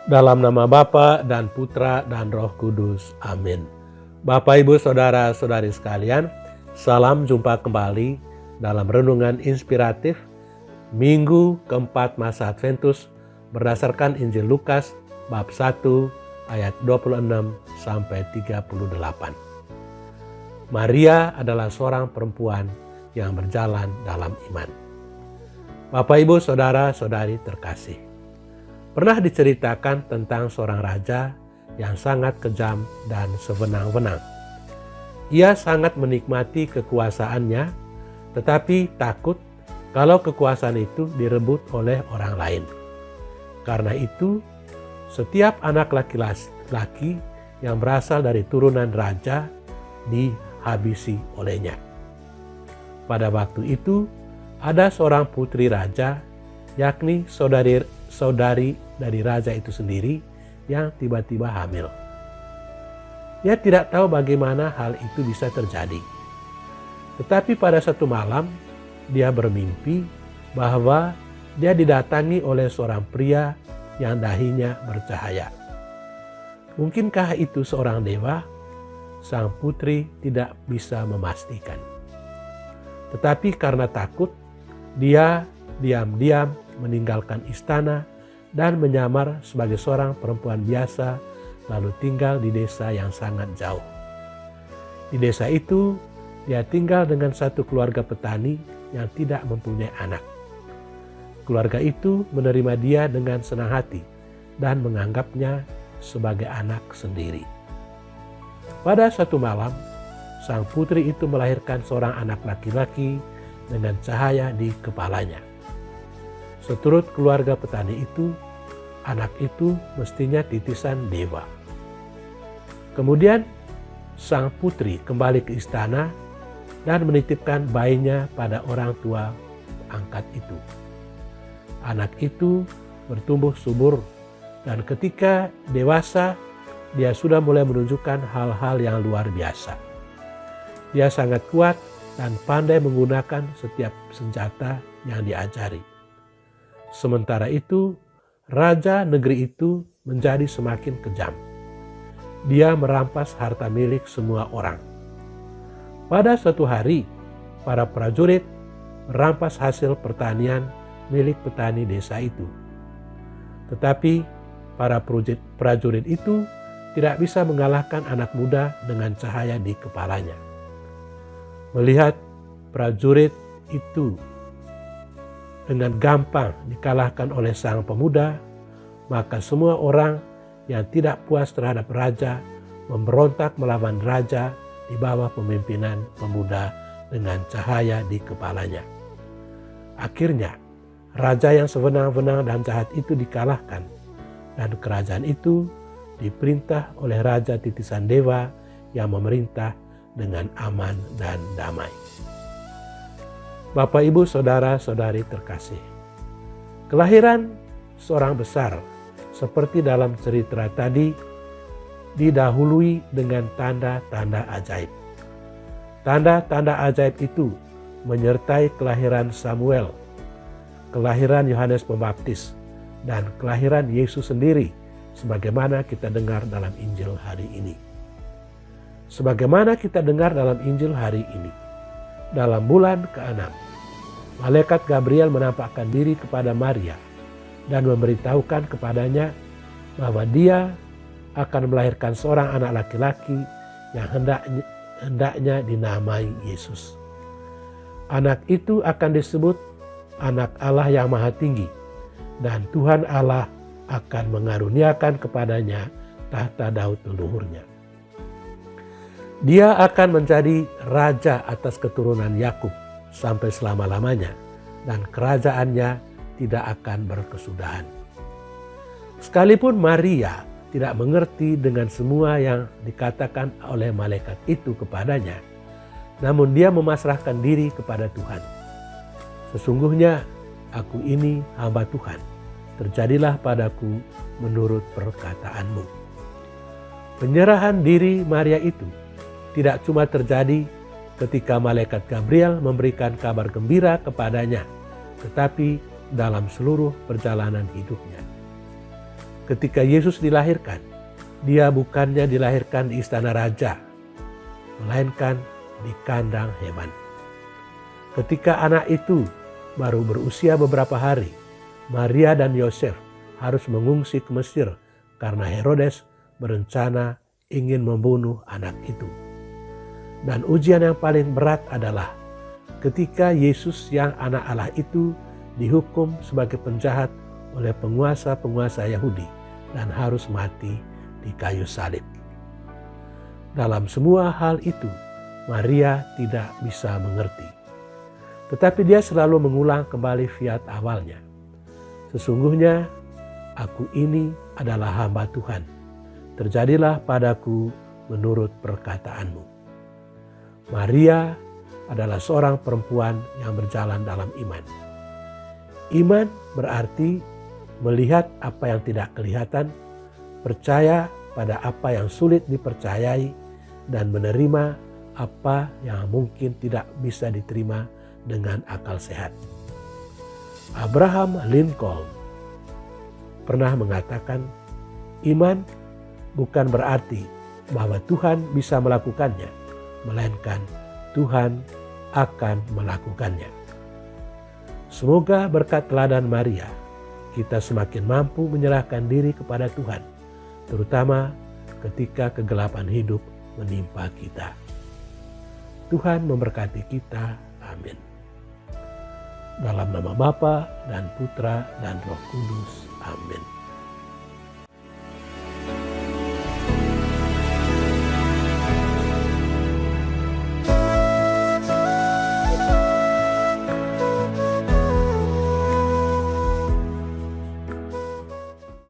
Dalam nama Bapa dan Putra dan Roh Kudus. Amin. Bapak, Ibu, Saudara-saudari sekalian, salam jumpa kembali dalam renungan inspiratif Minggu keempat masa Adventus berdasarkan Injil Lukas bab 1 ayat 26 sampai 38. Maria adalah seorang perempuan yang berjalan dalam iman. Bapak, Ibu, Saudara-saudari terkasih, pernah diceritakan tentang seorang raja yang sangat kejam dan sewenang-wenang. Ia sangat menikmati kekuasaannya, tetapi takut kalau kekuasaan itu direbut oleh orang lain. Karena itu, setiap anak laki-laki yang berasal dari turunan raja dihabisi olehnya. Pada waktu itu, ada seorang putri raja, yakni saudari dari raja itu sendiri yang tiba-tiba hamil. Dia tidak tahu bagaimana hal itu bisa terjadi. Tetapi pada satu malam, dia bermimpi bahwa dia didatangi oleh seorang pria yang dahinya bercahaya. Mungkinkah itu seorang dewa? Sang putri tidak bisa memastikan. Tetapi karena takut, dia diam-diam meninggalkan istana dan menyamar sebagai seorang perempuan biasa, lalu tinggal di desa yang sangat jauh. Di desa itu, dia tinggal dengan satu keluarga petani yang tidak mempunyai anak. Keluarga itu menerima dia dengan senang hati dan menganggapnya sebagai anak sendiri. Pada suatu malam, sang putri itu melahirkan seorang anak laki-laki dengan cahaya di kepalanya. Seturut keluarga petani itu, anak itu mestinya titisan dewa. Kemudian sang putri kembali ke istana dan menitipkan bayinya pada orang tua angkat itu. Anak itu bertumbuh subur dan ketika dewasa dia sudah mulai menunjukkan hal-hal yang luar biasa. Dia sangat kuat dan pandai menggunakan setiap senjata yang diajari. Sementara itu, raja negeri itu menjadi semakin kejam. Dia merampas harta milik semua orang. Pada suatu hari, para prajurit merampas hasil pertanian milik petani desa itu. Tetapi para prajurit itu tidak bisa mengalahkan anak muda dengan cahaya di kepalanya. Melihat prajurit itu dengan gampang dikalahkan oleh sang pemuda, maka semua orang yang tidak puas terhadap raja memberontak melawan raja di bawah pemimpinan pemuda dengan cahaya di kepalanya. Akhirnya, raja yang sewenang-wenang dan jahat itu dikalahkan, dan kerajaan itu diperintah oleh raja titisan dewa yang memerintah dengan aman dan damai. Bapak, Ibu, Saudara-saudari terkasih, kelahiran seorang besar seperti dalam cerita tadi didahului dengan tanda-tanda ajaib. Tanda-tanda ajaib itu menyertai kelahiran Samuel, kelahiran Yohanes Pembaptis, dan kelahiran Yesus sendiri sebagaimana kita dengar dalam Injil hari ini. Sebagaimana kita dengar dalam Injil hari ini, dalam bulan ke-6, malaikat Gabriel menampakkan diri kepada Maria dan memberitahukan kepadanya bahwa dia akan melahirkan seorang anak laki-laki yang hendaknya dinamai Yesus. Anak itu akan disebut Anak Allah yang Maha Tinggi, dan Tuhan Allah akan mengaruniakan kepadanya tahta Daud leluhurnya. Dia akan menjadi raja atas keturunan Yakub sampai selama-lamanya, dan kerajaannya tidak akan berkesudahan. Sekalipun Maria tidak mengerti dengan semua yang dikatakan oleh malaikat itu kepadanya, namun dia memasrahkan diri kepada Tuhan. Sesungguhnya aku ini hamba Tuhan, terjadilah padaku menurut perkataanmu. Penyerahan diri Maria itu tidak cuma terjadi ketika malaikat Gabriel memberikan kabar gembira kepadanya, tetapi dalam seluruh perjalanan hidupnya. ketika Yesus dilahirkan, dia bukannya dilahirkan di istana raja, melainkan di kandang hewan. Ketika anak itu baru berusia beberapa hari, Maria dan Yosef harus mengungsi ke Mesir karena Herodes berencana ingin membunuh anak itu. Dan ujian yang paling berat adalah ketika Yesus yang anak Allah itu dihukum sebagai penjahat oleh penguasa-penguasa Yahudi dan harus mati di kayu salib. Dalam semua hal itu, Maria tidak bisa mengerti. Tetapi dia selalu mengulang kembali fiat awalnya. Sesungguhnya aku ini adalah hamba Tuhan. Terjadilah padaku menurut perkataanmu. Maria adalah seorang perempuan yang berjalan dalam iman. Iman berarti melihat apa yang tidak kelihatan, percaya pada apa yang sulit dipercayai, dan menerima apa yang mungkin tidak bisa diterima dengan akal sehat. Abraham Lincoln pernah mengatakan, iman bukan berarti bahwa Tuhan bisa melakukannya, melainkan Tuhan akan melakukannya. Semoga berkat teladan Maria, kita semakin mampu menyerahkan diri kepada Tuhan, terutama ketika kegelapan hidup menimpa kita. Tuhan memberkati kita. Amin. Dalam nama Bapa dan Putra dan Roh Kudus. Amin.